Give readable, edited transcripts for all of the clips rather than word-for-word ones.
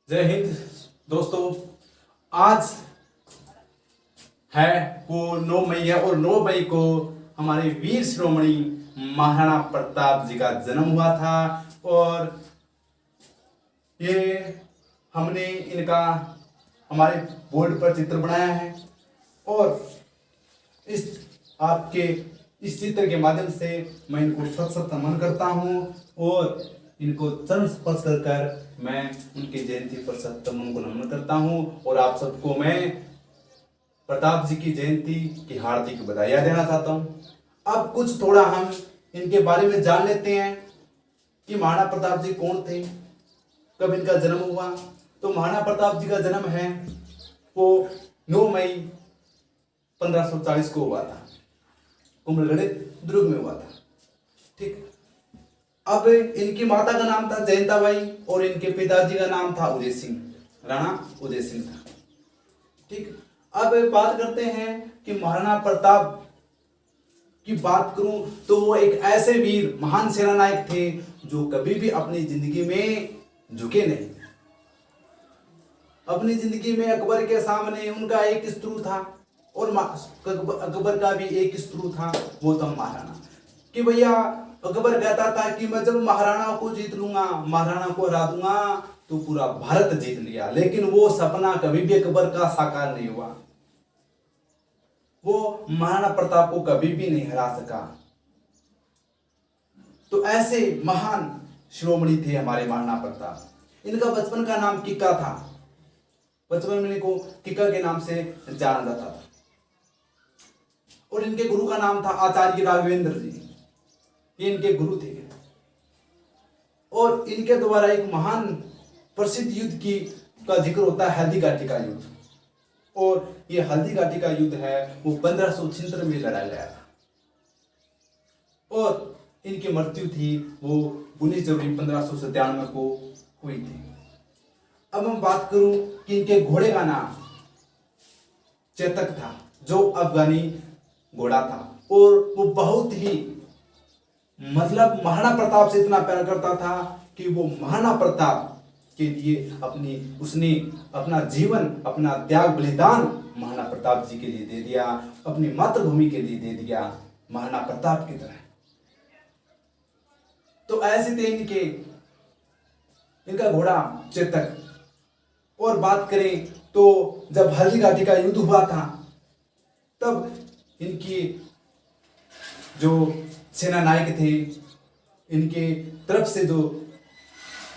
जय हिंद दोस्तों। आज है वो 9 मई है और 9 मई को हमारे वीर शिरोमणि महाराणा प्रताप जी का जन्म हुआ था। और ये हमने इनका हमारे बोर्ड पर चित्र बनाया है और इस आपके इस चित्र के माध्यम से मैं इनको सत सत नमन करता हूँ और इनको चरण स्पर्श कर कर मैं उनकी जयंती पर सत उनको नमन करता हूँ। और आप सबको मैं प्रताप जी की जयंती की हार्दिक बधाइयाँ देना चाहता हूँ। अब कुछ थोड़ा हम इनके बारे में जान लेते हैं कि महाराणा प्रताप जी कौन थे, कब इनका जन्म हुआ। तो महाराणा प्रताप जी का जन्म है वो 9 मई 1540 को हुआ था, कुंभलगढ़ दुर्ग में हुआ था। ठीक। अब इनकी माता का नाम था जयंताबाई और इनके पिताजी का नाम था उदय सिंह, राणा उदय सिंह था। ठीक। अब बात करते हैं कि महाराणा प्रताप की बात करूं तो वो एक ऐसे वीर महान सेनानायक थे जो कभी भी अपनी जिंदगी में झुके नहीं। अपनी जिंदगी में अकबर के सामने उनका एक शत्रु था और अकबर का भी एक शत्रु था, वो था महाराणा। कि भैया अकबर कहता था कि मैं जब महाराणा को जीत लूंगा, महाराणा को हरा दूंगा तो पूरा भारत जीत लिया। लेकिन वो सपना कभी भी अकबर का साकार नहीं हुआ। वो महाराणा प्रताप को कभी भी नहीं हरा सका। तो ऐसे महान शिरोमणि थे हमारे महाराणा प्रताप। इनका बचपन का नाम किक्का था। बचपन में इनको किक्का के नाम से जाना जाता था। और इनके गुरु का नाम था आचार्य राघवेंद्र जी, ये इनके गुरु थे। और इनके द्वारा एक महान प्रसिद्ध युद्ध की का जिक्र होता है, हल्दी घाटी का युद्ध। और ये हल्दी घाटी का युद्ध है वो 1576 में लड़ा गया था और इनकी मृत्यु थी वो 19 जनवरी 1597 को हुई थी। अब हम बात करूं कि इनके घोड़े का नाम चेतक था, जो अफगानी घोड़ा था। और वो बहुत ही मतलब महाराणा प्रताप से इतना प्यार करता था कि वो महाराणा प्रताप के लिए उसने अपना जीवन, अपना त्याग बलिदान महाराणा प्रताप जी के लिए दे दिया, अपनी मातृभूमि के लिए दे दिया, महाराणा प्रताप की तरह। तो ऐसे थे इनका घोड़ा चेतक। और बात करें तो जब हल्दी घाटी का युद्ध हुआ था तब इनकी जो सेना नायक थे, इनके तरफ से जो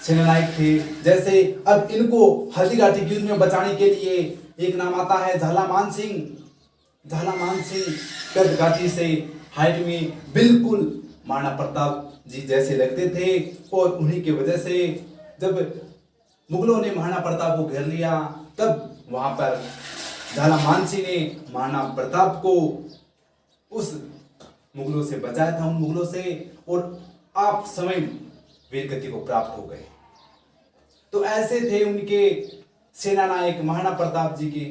सेना नायक थे, जैसे अब इनको हल्दी घाटी के युद्ध में बचाने के लिए एक नाम आता है झालामान सिंह। झालामान सिंह कद घाटी से हाइट में बिल्कुल महाराणा प्रताप जी जैसे लगते थे। और उन्हीं की वजह से जब मुगलों ने महाराणा प्रताप को घेर लिया तब वहां पर झालामान सिंह ने महाराणा प्रताप को उस मुगलों से बचाया था, उन मुगलों से, और आप समय वीरगति को प्राप्त हो गए। तो ऐसे थे उनके सेना नायक महाराणा प्रताप जी के,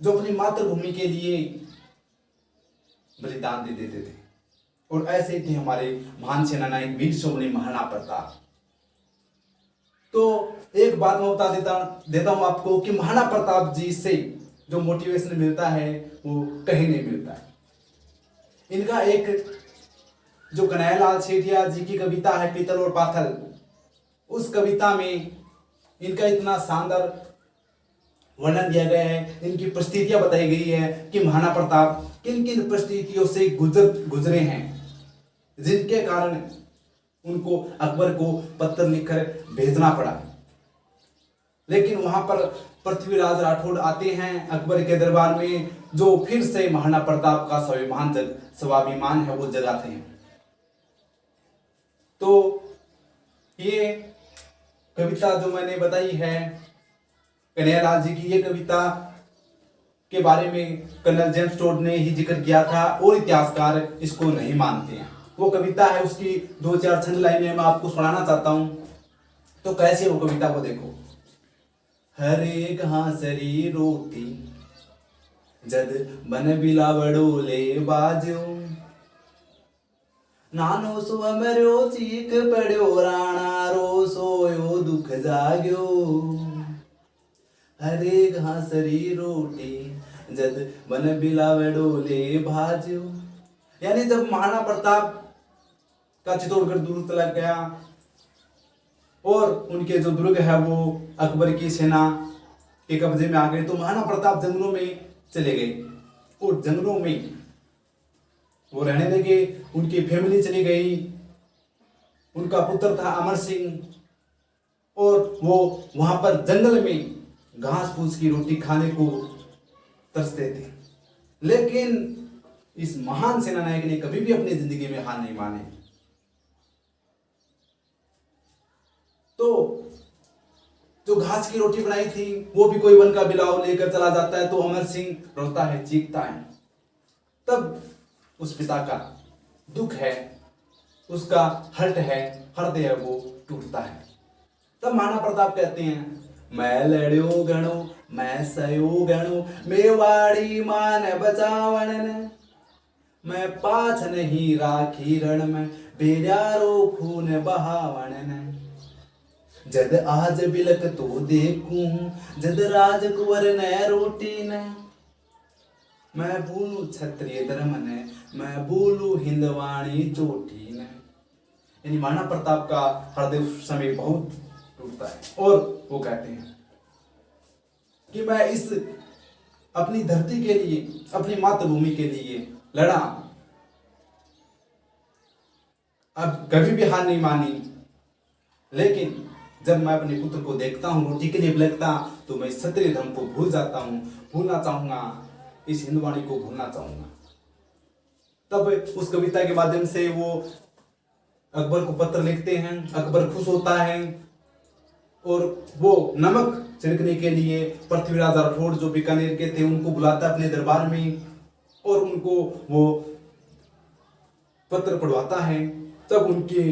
जो अपनी मातृभूमि के लिए बलिदान दे देते थे। और ऐसे थे हमारे महान सेना नायक वीर शिरोमणि महाराणा प्रताप। तो एक बात मैं बता देता हूं आपको कि महाराणा प्रताप जी से जो मोटिवेशन मिलता है वो कहीं नहीं मिलता है। इनका एक जो कन्हैयालाल सेठिया जी की कविता है पीतल और पाथल, उस कविता में इनका इतना शानदार वर्णन दिया गया है, इनकी परिस्थितियां बताई गई है कि महाराणा प्रताप किन किन परिस्थितियों से गुजरे हैं, जिनके कारण उनको अकबर को पत्र लिखकर भेजना पड़ा। लेकिन वहां पर पृथ्वीराज राठौड़ आते हैं अकबर के दरबार में, जो फिर से महाराणा प्रताप का स्वाभिमान है वो जगाते हैं। तो ये कविता जो मैंने बताई है कन्हैयालाल जी की, ये कविता के बारे में कर्नल जेम्स टोड ने ही जिक्र किया था और इतिहासकार इसको नहीं मानते हैं। वो कविता है, उसकी 2-4 छंद लाइनें मैं आपको सुनाना चाहता हूं। तो कैसे वो कविता को देखो। हरे घासरी रोटी जद बन बिलावड़ो ले बाजो, नानो सो अमरो चीक पड़ो राणा रो सोयो दुख जाग्यो हरे घासरी रोटी जद बन बिलावड़ो ले भाज्यो। यानी जब महाराणा प्रताप का चित्तौड़गढ़ दुर्ग लग गया और उनके जो दुर्ग है वो अकबर की सेना के कब्जे में आ गए, तो महाराणा प्रताप जंगलों में चले गए और जंगलों में वो रहने लगे। उनकी फैमिली चली गई, उनका पुत्र था अमर सिंह और वो वहां पर जंगल में घास फूस की रोटी खाने को तरसते थे। लेकिन इस महान सेनानायक ने कभी भी अपनी जिंदगी में हार नहीं मानी। तो जो घास की रोटी बनाई थी वो भी कोई वन का बिलाव लेकर चला जाता है, तो अमर सिंह रोता है, चीखता है। तब उस पिता का दुख है, उसका हर्ट है, हृदय वो टूटता है। तब महाराणा प्रताप कहते हैं, मैं लड़ो गणो मैं सयो गणो मेवाड़ी मान बचावन ने, मैं पाछ नहीं राखी रण में बेजारो खून बहावन ने, जद आज बिलक तो देखूं जद राजकुंवर ने रोटी ने, मैं भूलू क्षत्रिय धर्म ने मैं भूलू हिंदवाणी चोटी ने। यानी महाराणा प्रताप का हृदय उस समय बहुत टूटता है और वो कहते हैं कि मैं इस अपनी धरती के लिए, अपनी मातृभूमि के लिए लड़ा, अब कभी भी हार नहीं मानी। लेकिन जब मैं अपने पुत्र को देखता हूँ रोटी के लिए बिलखता, तो मैं क्षत्रिय धर्म को भूल जाता हूँ, भूलना चाहूंगा, इस हिंदवाणी को भूलना चाहूंगा। तब उस कविता के माध्यम से वो अकबर को पत्र लिखते हैं। अकबर खुश होता है और वो नमक छिड़कने के लिए पृथ्वीराज राठौड़ जो बीकानेर के थे उनको बुलाता अपने दरबार में और उनको वो पत्र पढ़वाता है। तब उनके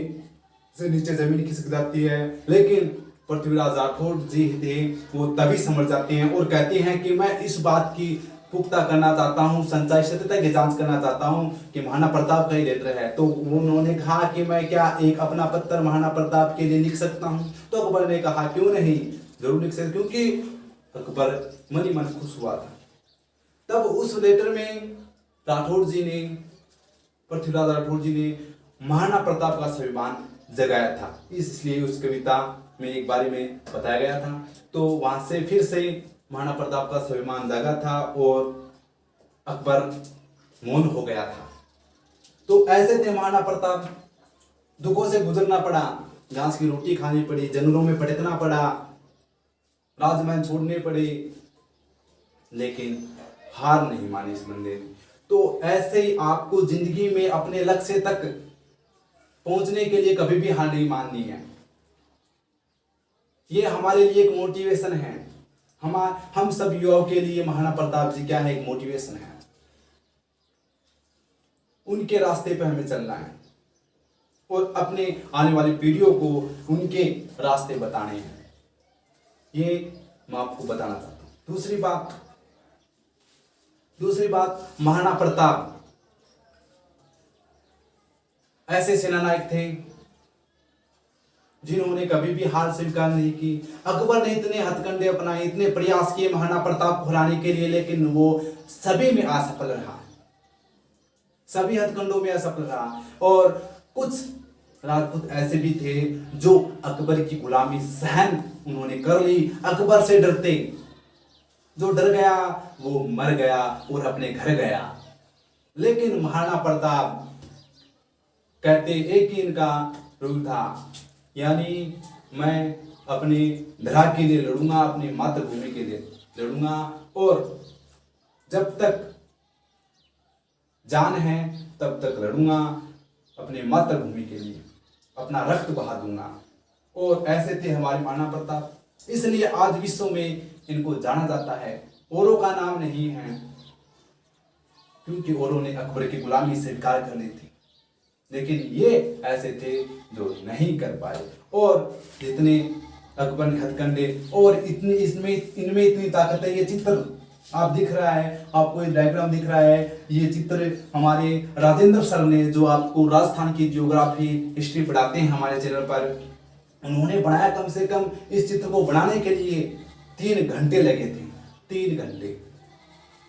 से नीचे जमीन खिसक जाती है, लेकिन पृथ्वीराज राठौड़ जी थे वो तभी समझ जाते हैं और कहते हैं कि मैं इस बात की पुख्ता करना चाहता हूँ, सच्चाई सत्यता की जांच करना चाहता हूँ कि महाराणा प्रताप का ही लेटर है। तो उन्होंने कहा कि मैं क्या एक अपना पत्र महाराणा प्रताप के लिए लिख सकता हूँ? तो अकबर ने कहा क्यों नहीं, जरूर लिख सकते, क्योंकि अकबर मन ही मन खुश हुआ था। तब उस लेटर में राठौड़ जी ने, पृथ्वीराज राठौड़ जी ने महाराणा प्रताप का स्वाभिमान जगाया था, इसलिए उस कविता में एक बारे में बताया गया था। तो वहां से फिर से महाराणा प्रताप का स्वाभिमान जागा था और अकबर मौन हो गया था। तो ऐसे थे महाराणा प्रताप, दुखों से गुजरना पड़ा, घास की रोटी खानी पड़ी, जंगलों में भटकना पड़ा, राजमहल छोड़ने पड़े, लेकिन हार नहीं मानी इस बंदे ने। तो ऐसे ही आपको जिंदगी में अपने लक्ष्य तक पहुंचने के लिए कभी भी हार नहीं माननी है। ये हमारे लिए एक मोटिवेशन है, हम सब युवाओं के लिए महाराणा प्रताप जी क्या है, एक मोटिवेशन है। उनके रास्ते पे हमें चलना है और अपने आने वाली पीढ़ियों को उनके रास्ते बताने हैं, ये मैं आपको बताना चाहता हूं। दूसरी बात महाराणा प्रताप ऐसे सेनानायक थे जिन्होंने कभी भी हार स्वीकार नहीं की। अकबर ने इतने हथकंडे अपनाए, इतने प्रयास किए महाराणा प्रताप को हराने के लिए, लेकिन वो सभी में असफल रहा, सभी हथकंडों में असफल रहा। और कुछ राजपूत ऐसे भी थे जो अकबर की गुलामी सहन उन्होंने कर ली, अकबर से डरते, जो डर गया वो मर गया और अपने घर गया। लेकिन महाराणा प्रताप कहते एक ही इनका रूल था, यानी मैं अपनी धरा के लिए लड़ूंगा, अपनी मातृभूमि के लिए लड़ूंगा, और जब तक जान है तब तक लड़ूंगा, अपने मातृभूमि के लिए अपना रक्त बहा दूंगा। और ऐसे थे हमारे महाराणा प्रताप, इसलिए आज विश्व में इनको जाना जाता है। औरों का नाम नहीं है, क्योंकि औरों ने अकबर की गुलामी स्वीकार कर ली थी, लेकिन ये ऐसे थे जो नहीं कर पाए। और इतने अकबर ने हथकंडे और इतनी इनमें इतनी ताकत है, ये चित्र आप दिख रहा है, आपको ये डायग्राम दिख रहा है, ये चित्र हमारे राजेंद्र सर ने, जो आपको राजस्थान की ज्योग्राफी हिस्ट्री पढ़ाते हैं हमारे चैनल पर, उन्होंने बनाया। कम से कम इस चित्र को बनाने के लिए 3 घंटे लगे थे, 3 घंटे।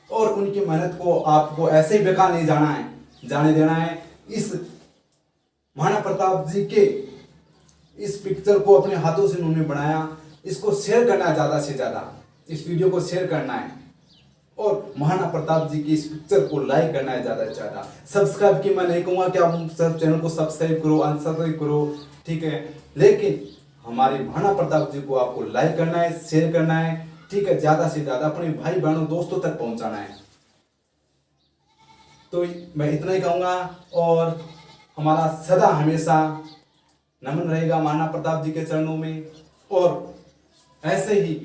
और उनकी मेहनत को आपको ऐसे ही बेकार नहीं जाने देना है। इस महाराणा प्रताप जी के इस पिक्चर को अपने हाथों से उन्होंने बनाया, इसको शेयर करना है ज़्यादा से ज़्यादा, इस वीडियो को शेयर करना है और महाराणा प्रताप जी की इस पिक्चर को लाइक करना है ज़्यादा से ज़्यादा। सब्सक्राइब की मैं नहीं कहूँगा कि आप सब चैनल को सब्सक्राइब करो, अनसब्सक्राइब करो, ठीक है, लेकिन हमारे महाराणा प्रताप जी को आपको लाइक करना है, शेयर करना है, ठीक है, ज़्यादा से ज़्यादा अपने भाई बहनों दोस्तों तक पहुँचाना है। तो मैं इतना ही कहूँगा और हमारा सदा हमेशा नमन रहेगा महाराणा प्रताप जी के चरणों में। और ऐसे ही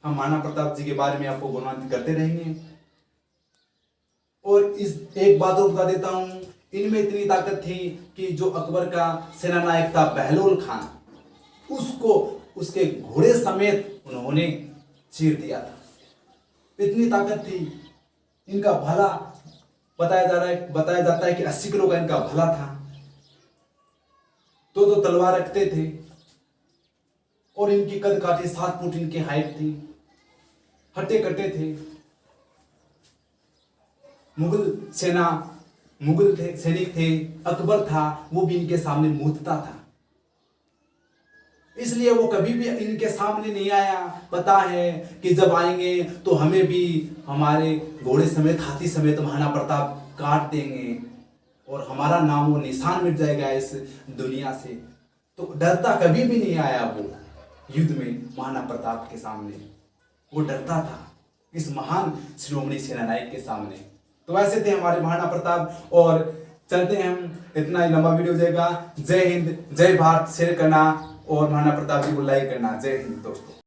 हम महाराणा प्रताप जी के बारे में आपको गुणगान करते रहेंगे। और इस एक बात और बता देता हूँ, इनमें इतनी ताकत थी कि जो अकबर का सेनानायक था बहलोल खान, उसको उसके घोड़े समेत उन्होंने चीर दिया था। इतनी ताकत थी। इनका भला बताया जाता है कि 80 किलो का इनका भला था। तो तलवार रखते थे और इनकी कद काठी 7 फुट इनकी हाइट थी। हट्टे कट्टे थे। मुगल थे, सैनिक थे, अकबर था, वो भी इनके सामने मूतता था। इसलिए वो कभी भी इनके सामने नहीं आया। पता है कि जब आएंगे तो हमें भी हमारे घोड़े समेत, हाथी समेत महाराणा प्रताप काट देंगे और हमारा नाम वो निशान मिट जाएगा इस दुनिया से। तो डरता कभी भी नहीं आया वो युद्ध में महाराणा प्रताप के सामने। वो डरता था इस महान शिरोमणि सेनानायक के सामने। तो ऐसे थे हमारे महाराणा प्रताप। और चलते हैं हम, इतना ही लंबा वीडियो जाएगा। जय हिंद, जय भारत, शेयर करना और महाराणा प्रताप जी को लाइक करना। जय हिंद दोस्तों।